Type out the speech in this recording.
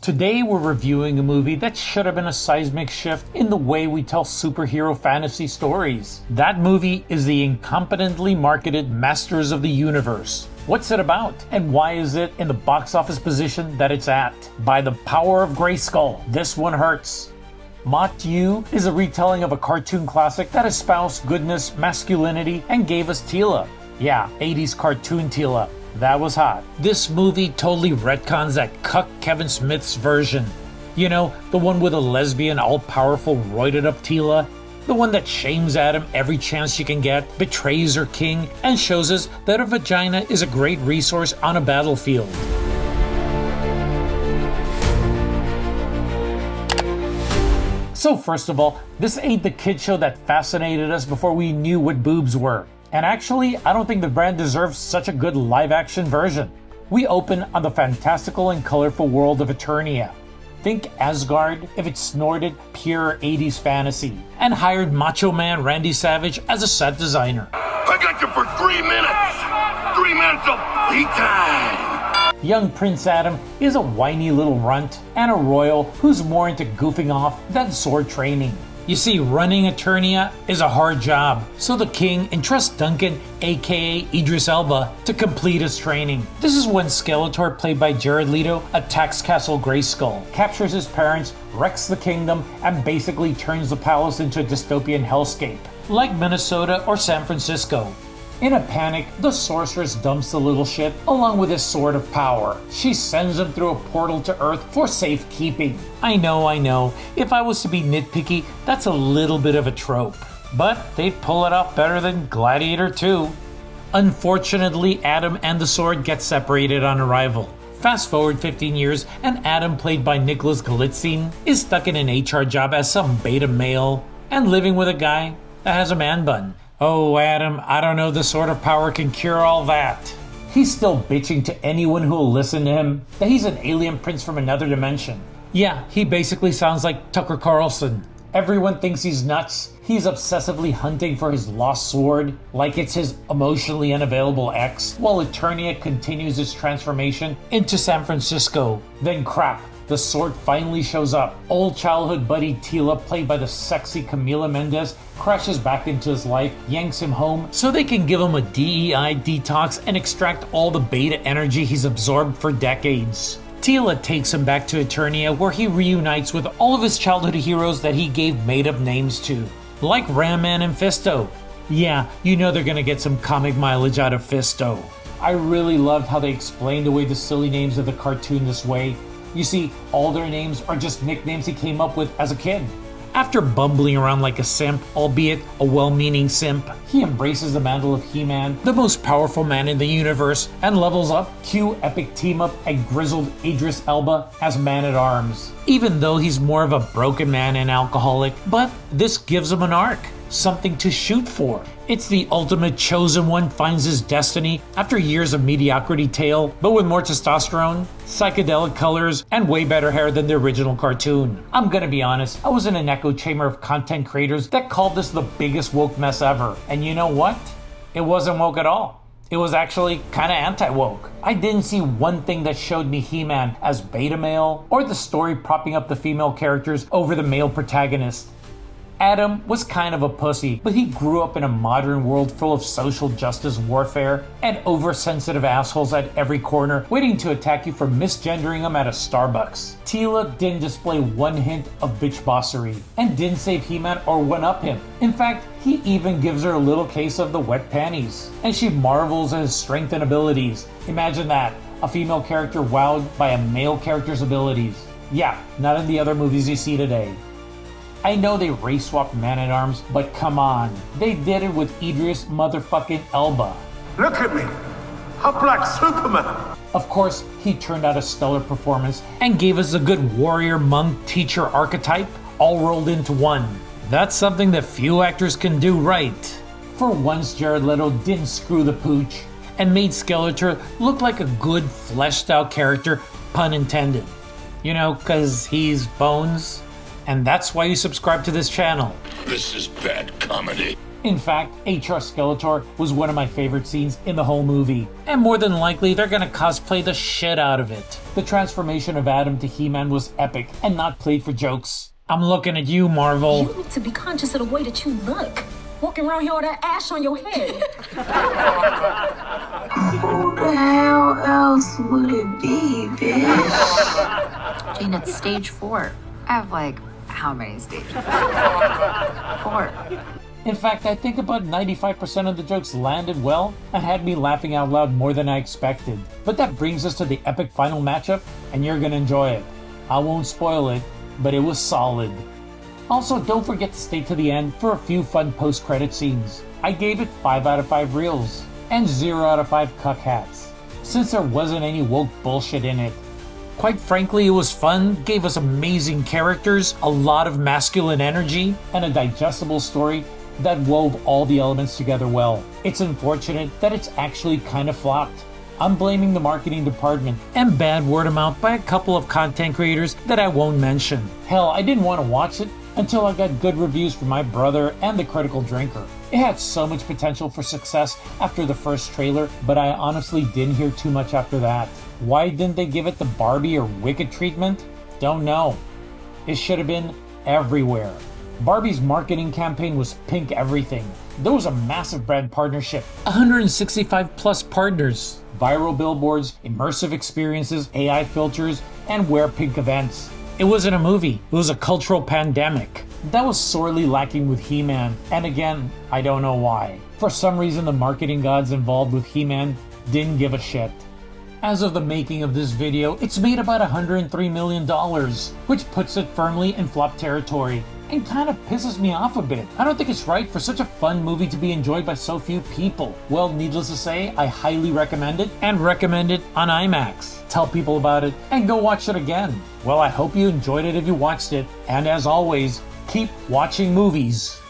Today we're reviewing a movie that should have been a seismic shift in the way we tell superhero fantasy stories. That movie is the incompetently marketed Masters of the Universe. What's it about, and why is it in the box office position that it's at? By the power of Grayskull, this one hurts. Mot Yu is a retelling of a cartoon classic that espoused goodness, masculinity, and gave us Teela. Yeah, 80s cartoon Teela. That was hot. This movie totally retcons that cuck Kevin Smith's version. You know, the one with a lesbian, all-powerful, roided-up Teela. The one that shames Adam every chance she can get, betrays her king, and shows us that a vagina is a great resource on a battlefield. So first of all, this ain't the kid show that fascinated us before we knew what boobs were. And actually, I don't think the brand deserves such a good live-action version. We open on the fantastical and colorful world of Eternia. Think Asgard if it snorted pure 80s fantasy, and hired Macho Man Randy Savage as a set designer. I got you for 3 minutes! 3 minutes of playtime! Young Prince Adam is a whiny little runt and a royal who's more into goofing off than sword training. You see, running Eternia is a hard job, so the king entrusts Duncan, aka Idris Elba, to complete his training. This is when Skeletor, played by Jared Leto, attacks Castle Grayskull, captures his parents, wrecks the kingdom, and basically turns the palace into a dystopian hellscape, like Minnesota or San Francisco. In a panic, the sorceress dumps the little shit along with his sword of power. She sends him through a portal to Earth for safekeeping. I know, if I was to be nitpicky, that's a little bit of a trope. But they'd pull it off better than Gladiator 2. Unfortunately, Adam and the sword get separated on arrival. Fast forward 15 years, and Adam, played by Nicholas Galitzine, is stuck in an HR job as some beta male and living with a guy that has a man bun. Oh, Adam, I don't know the sort of power can cure all that. He's still bitching to anyone who'll listen to him that he's an alien prince from another dimension. Yeah, he basically sounds like Tucker Carlson. Everyone thinks he's nuts. He's obsessively hunting for his lost sword, like it's his emotionally unavailable ex, while Eternia continues its transformation into San Francisco. Then crap. The sword finally shows up. Old childhood buddy Teela, played by the sexy Camila Mendes, crashes back into his life, yanks him home so they can give him a DEI detox and extract all the beta energy he's absorbed for decades. Teela takes him back to Eternia, where he reunites with all of his childhood heroes that he gave made-up names to, like Ram Man and Fisto. Yeah, you know they're gonna get some comic mileage out of Fisto. I really loved how they explained away the silly names of the cartoon this way. You see, all their names are just nicknames he came up with as a kid. After bumbling around like a simp, albeit a well-meaning simp, he embraces the mantle of He-Man, the most powerful man in the universe, and levels up. Cue epic team-up and grizzled Idris Elba as Man-at-Arms. Even though he's more of a broken man and alcoholic, but this gives him an arc, something to shoot for. It's the ultimate chosen one finds his destiny after years of mediocrity tale, but with more testosterone, psychedelic colors, and way better hair than the original cartoon. I'm gonna be honest, I was in an echo chamber of content creators that called this the biggest woke mess ever. And you know what? It wasn't woke at all. It was actually kinda anti-woke. I didn't see one thing that showed me He-Man as beta male, or the story propping up the female characters over the male protagonist. Adam was kind of a pussy, but he grew up in a modern world full of social justice warfare and oversensitive assholes at every corner waiting to attack you for misgendering him at a Starbucks. Teela didn't display one hint of bitch bossery and didn't save He-Man or one-up him. In fact, he even gives her a little case of the wet panties, and she marvels at his strength and abilities. Imagine that, a female character wowed by a male character's abilities. Yeah, not in the other movies you see today. I know they race-swapped Man-at-Arms, but come on. They did it with Idris motherfucking Elba. Look at me! Up like Superman! Of course, he turned out a stellar performance and gave us a good warrior monk teacher archetype, all rolled into one. That's something that few actors can do right. For once, Jared Leto didn't screw the pooch and made Skeletor look like a good fleshed-out character, pun intended. You know, 'cause he's Bones. And that's why you subscribe to this channel. This is bad comedy. In fact, HR Skeletor was one of my favorite scenes in the whole movie, and more than likely they're gonna cosplay the shit out of it. The transformation of Adam to He-Man was epic and not played for jokes. I'm looking at you, Marvel. You need to be conscious of the way that you look. Walking around here with that ash on your head. Who the hell else would it be, bitch? Jane, it's stage 4. I have how many stages? 4. In fact, I think about 95% of the jokes landed well and had me laughing out loud more than I expected. But that brings us to the epic final matchup, and you're gonna enjoy it. I won't spoil it, but it was solid. Also, don't forget to stay to the end for a few fun post-credit scenes. I gave it 5 out of 5 reels and 0 out of 5 cuck hats, since there wasn't any woke bullshit in it. Quite frankly, it was fun, gave us amazing characters, a lot of masculine energy, and a digestible story that wove all the elements together well. It's unfortunate that it's actually kind of flopped. I'm blaming the marketing department and bad word of mouth by a couple of content creators that I won't mention. Hell, I didn't want to watch it until I got good reviews from my brother and the Critical Drinker. It had so much potential for success after the first trailer, but I honestly didn't hear too much after that. Why didn't they give it the Barbie or Wicked treatment? Don't know. It should have been everywhere. Barbie's marketing campaign was pink everything. There was a massive brand partnership, 165 plus partners, viral billboards, immersive experiences, AI filters, and wear pink events. It wasn't a movie, it was a cultural pandemic. That was sorely lacking with He-Man, and again, I don't know why. For some reason, the marketing gods involved with He-Man didn't give a shit. As of the making of this video, it's made about $103 million, which puts it firmly in flop territory, and kind of pisses me off a bit. I don't think it's right for such a fun movie to be enjoyed by so few people. Well, needless to say, I highly recommend it, and recommend it on IMAX. Tell people about it, and go watch it again. Well, I hope you enjoyed it if you watched it, and as always, keep watching movies.